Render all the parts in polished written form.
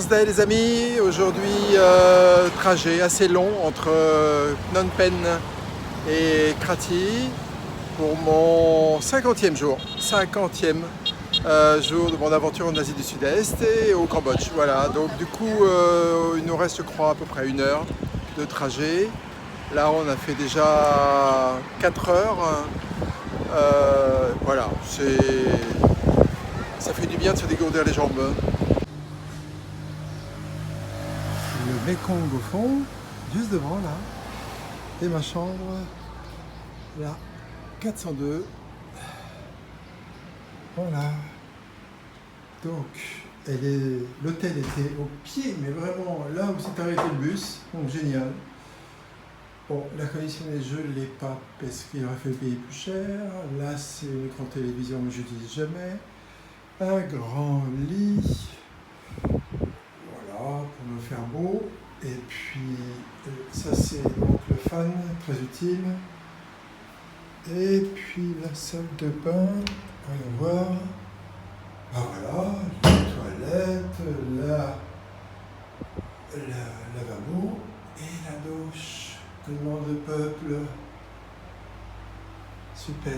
Day les amis, aujourd'hui trajet assez long entre Phnom Penh et Kratie pour mon 50e jour, 50e jour de mon aventure en Asie du Sud-Est et au Cambodge. Voilà, donc du coup il nous reste je crois à peu près 1 heure de trajet. Là on a fait déjà 4 heures, voilà, ça fait du bien de se dégourdir les jambes. Le Mekong au fond, juste devant là, et ma chambre, là, 402. Voilà. Donc, l'hôtel était au pied, mais vraiment là où s'est arrêté le bus, donc génial. Bon, la condition des jeux ne l'est pas parce qu'il aurait fallu payer plus cher. Là, c'est une écran télévision, mais je n'utilise jamais. Un grand lit. Voilà, pour me faire beau. Et puis, ça c'est donc le fan, très utile. Et puis la salle de bain, voyons voir. Ah voilà, la toilette, la lavabo et la douche. Comment de peuple. Super.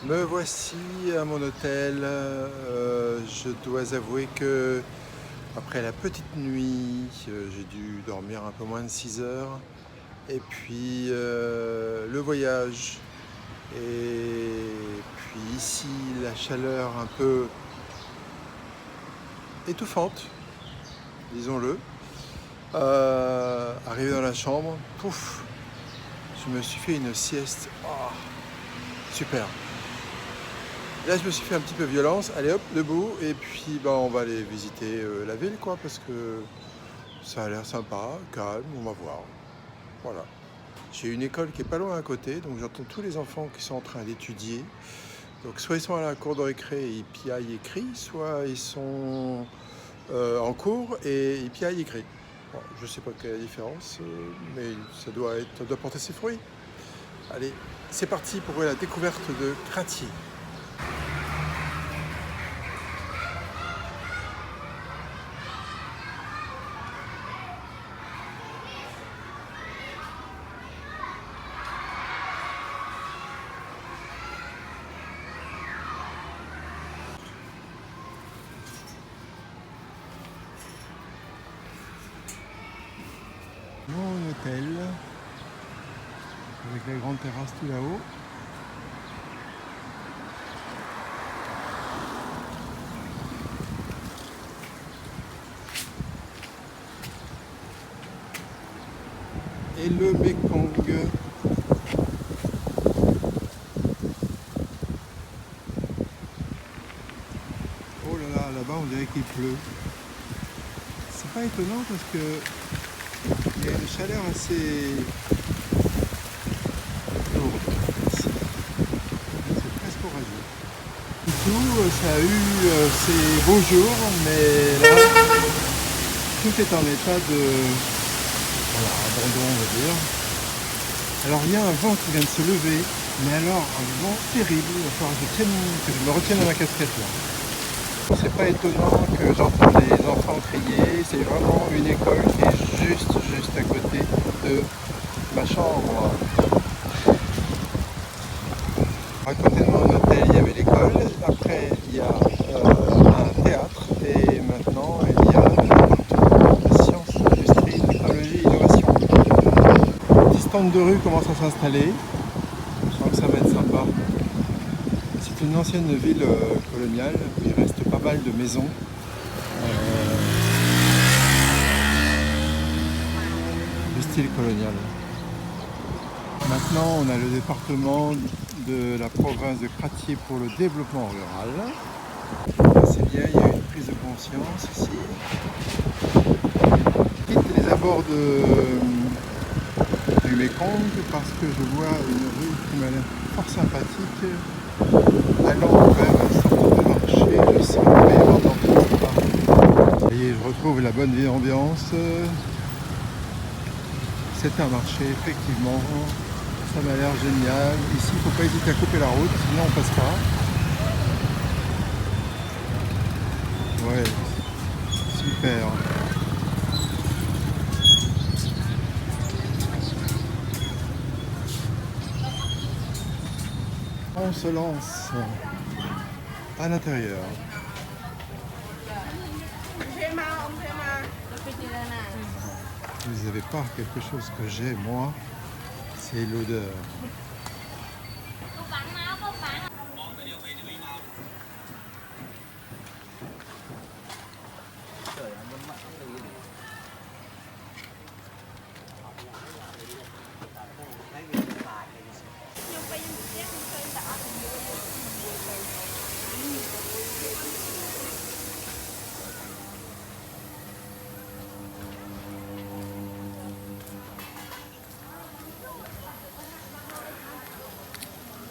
Me voici à mon hôtel. Je dois avouer que après la petite nuit, j'ai dû dormir un peu moins de 6 heures. Et puis le voyage. Et puis ici, la chaleur un peu étouffante, disons-le. Arrivé dans la chambre, pouf, je me suis fait une sieste. Oh, super. Là, je me suis fait un petit peu violence. Allez hop, debout. Et puis, on va aller visiter la ville, quoi, parce que ça a l'air sympa, calme. On va voir. Voilà. J'ai une école qui est pas loin à côté, donc j'entends tous les enfants qui sont en train d'étudier. Donc, soit ils sont à la cour de récré et ils piaillent écrit, soit ils sont en cours et ils piaillent écrit. Bon, je sais pas quelle est la différence, mais ça doit porter ses fruits. Allez, c'est parti pour la découverte de Kratie. Mon hôtel, avec la grande terrasse tout là-haut. Et le Mekong. Oh là là, là-bas on dirait qu'il pleut. C'est pas étonnant parce que il y a une chaleur assez lourde ici. C'est presque orageux. Du coup, ça a eu ses beaux jours, mais là, tout est en état de abandon, on va dire. Alors, il y a un vent qui vient de se lever, mais alors un vent terrible. Il va falloir que je me retienne dans ma casquette là. C'est pas étonnant que j'entende les enfants crier, c'est vraiment une école qui est juste à côté de ma chambre. À côté de mon hôtel, il y avait l'école, après il y a un théâtre et maintenant il y a la science, l'industrie, technologie, innovation. Les petits stands de rue commencent à s'installer, je crois que ça va être sympa. C'est une ancienne ville coloniale où il reste pas mal de maisons du style colonial. Maintenant, on a le département de la province de Crattier pour le développement rural. C'est bien, il y a une prise de conscience ici. Je quitte les abords du Mékong parce que je vois une rue qui m'a l'air fort sympathique, allant vers un centre de marché. Je sens qu'il va y avoir d'ambiance là-bas. Et je retrouve la bonne vieille ambiance. C'est un marché, effectivement. Ça m'a l'air génial. Ici, il ne faut pas hésiter à couper la route, sinon on passe pas. Ouais, super. On se lance à l'intérieur. Vous n'avez pas quelque chose que j'ai, moi, c'est l'odeur.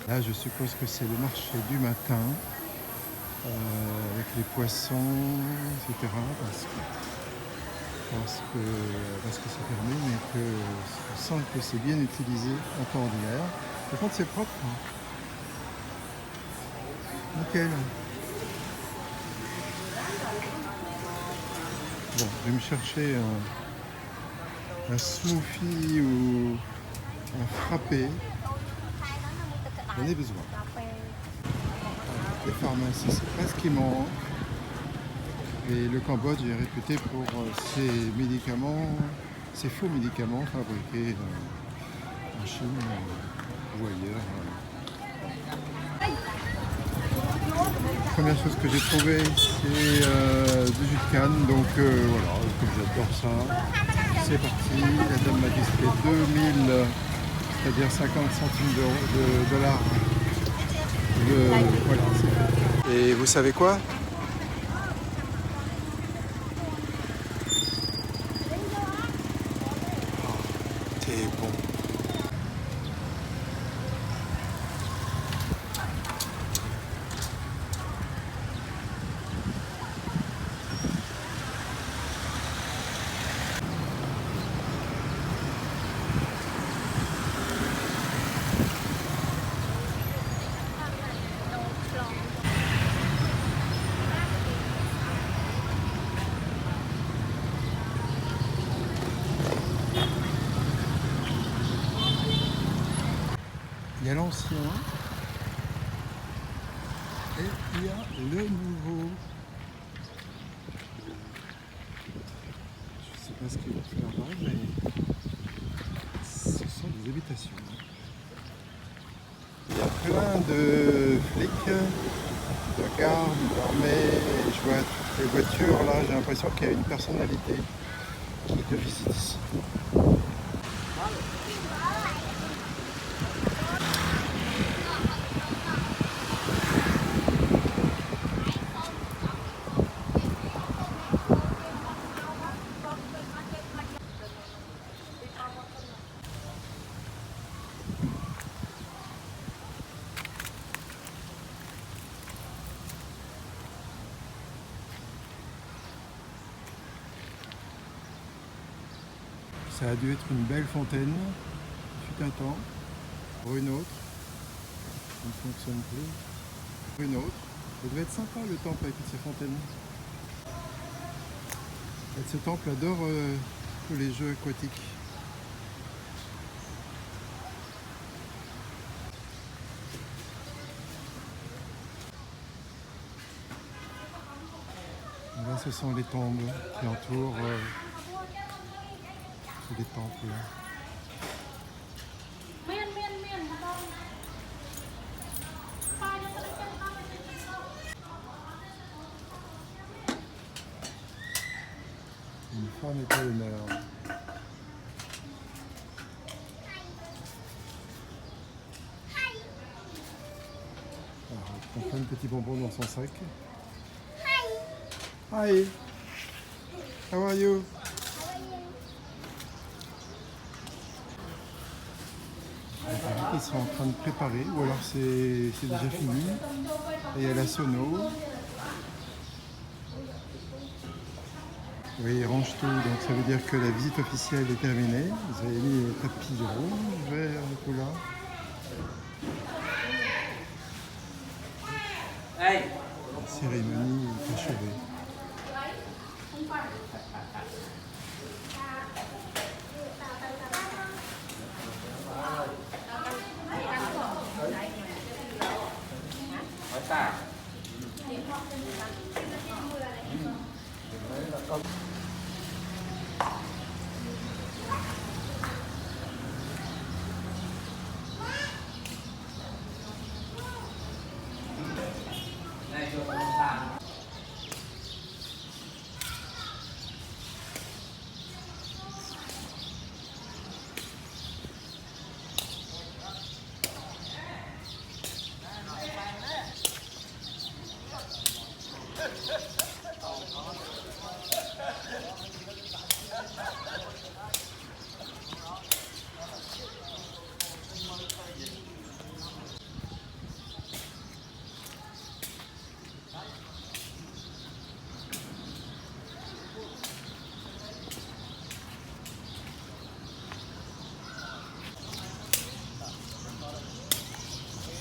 Là, je suppose que c'est le marché du matin, avec les poissons, etc. Parce que c'est fermé, mais que je sens que c'est bien utilisé en temps ordinaire. Par contre, c'est propre. Nickel. Bon, je vais me chercher un smoothie ou un frappé. J'en ai besoin. Les pharmacies, c'est pas ce qui manque. Et le Cambodge est réputé pour ses médicaments, ses faux médicaments fabriqués en Chine ou ailleurs. La première chose que j'ai trouvée, c'est du jus de canne. Donc voilà, comme j'adore ça, c'est parti. La dame m'a dit que c'était 2000, c'est-à-dire 50 centimes de dollars. Voilà, c'est... Et vous savez quoi? C'est bon. Il y a l'ancien et il y a le nouveau. Je ne sais pas ce qu'ils vont faire là, mais ce sont des habitations. Il y a plein de flics, de gardes, d'armée. Je vois toutes les voitures là, j'ai l'impression qu'il y a une personnalité qui te visite ici. Ça a dû être une belle fontaine, il fut un temps, pour une autre, ça ne fonctionne plus, pour une autre. Ça devait être sympa le temple avec toutes ces fontaines. Et ce temple adore tous les jeux aquatiques. Et là, ce sont les tombes qui entourent les temples. femme est à l'honneur. On prend un petit bonbon dans son sac. Hi. How are you? Ils sont en train de préparer, ou alors c'est déjà fini. Et il y a la sono. Oui, ils rangent tout, donc ça veut dire que la visite officielle est terminée. Vous avez mis les tapis rouges, verts, tout là. La cérémonie est achevée.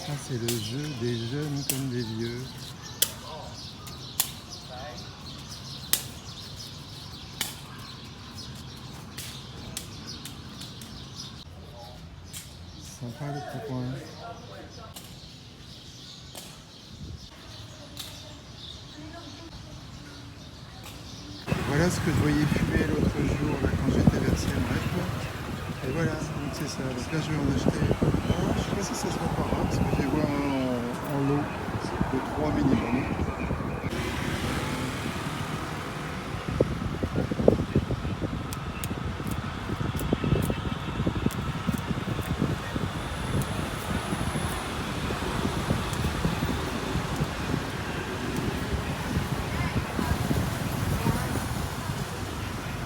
Ça, c'est le jeu des jeunes comme des vieux. Sympa le petit coin. Voilà ce que je voyais fumer l'autre jour là, quand j'étais vers Siem Reap. Et voilà, donc c'est ça. Donc là je vais en acheter. Je sais pas si ça se voit par là, parce que je vais voir en lot de 3 minimum.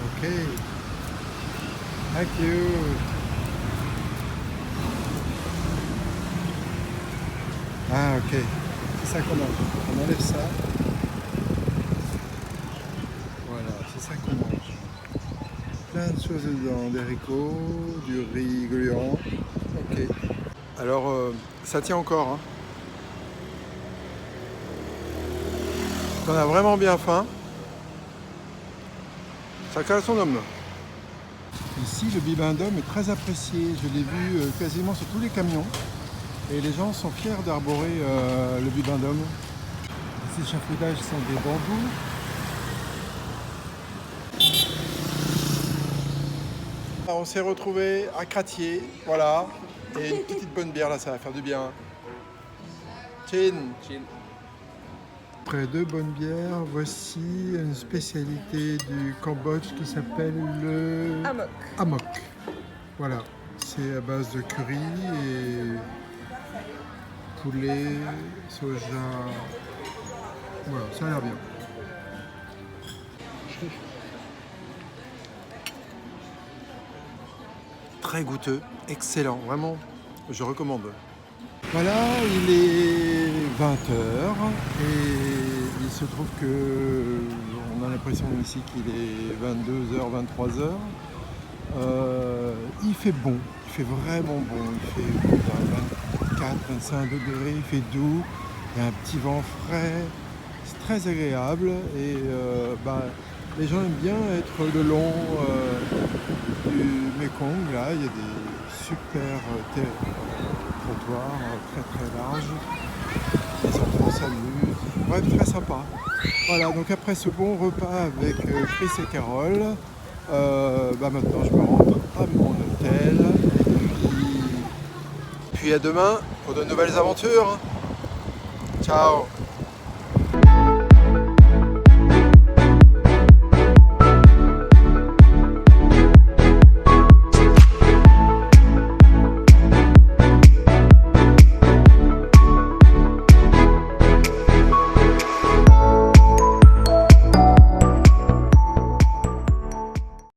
Ok. Thank you. Ah ok, c'est ça qu'on mange. On enlève ça. Voilà, c'est ça qu'on mange. Plein de choses dedans, des haricots, du riz gluant. Ok. Alors ça tient encore. Hein. On a vraiment bien faim. Ça cale son homme. Ici, le bibendum est très apprécié. Je l'ai vu quasiment sur tous les camions. Et les gens sont fiers d'arborer le bibendum. Ces échafaudages sont des bambous. On s'est retrouvés à Crattier, voilà. Et une petite bonne bière là, ça va faire du bien. Chin. Chin. Après 2 bonnes bières, voici une spécialité du Cambodge qui s'appelle le Amok. Voilà, c'est à base de curry et poulet, soja. Voilà, ça a l'air bien. Très goûteux, excellent, vraiment, je recommande. Voilà, il est 20h et il se trouve que on a l'impression ici qu'il est 22h, 23h. Il fait bon, il fait vraiment bon, il fait 24, 25 degrés, il fait doux, il y a un petit vent frais, c'est très agréable et les gens aiment bien être le long du Mekong, là il y a des super trottoirs très très larges, les enfants s'amusent, bref très sympa. Voilà, donc après ce bon repas avec Chris et Carole, maintenant je me rends à mon hôtel et puis à demain pour de nouvelles aventures. Ciao.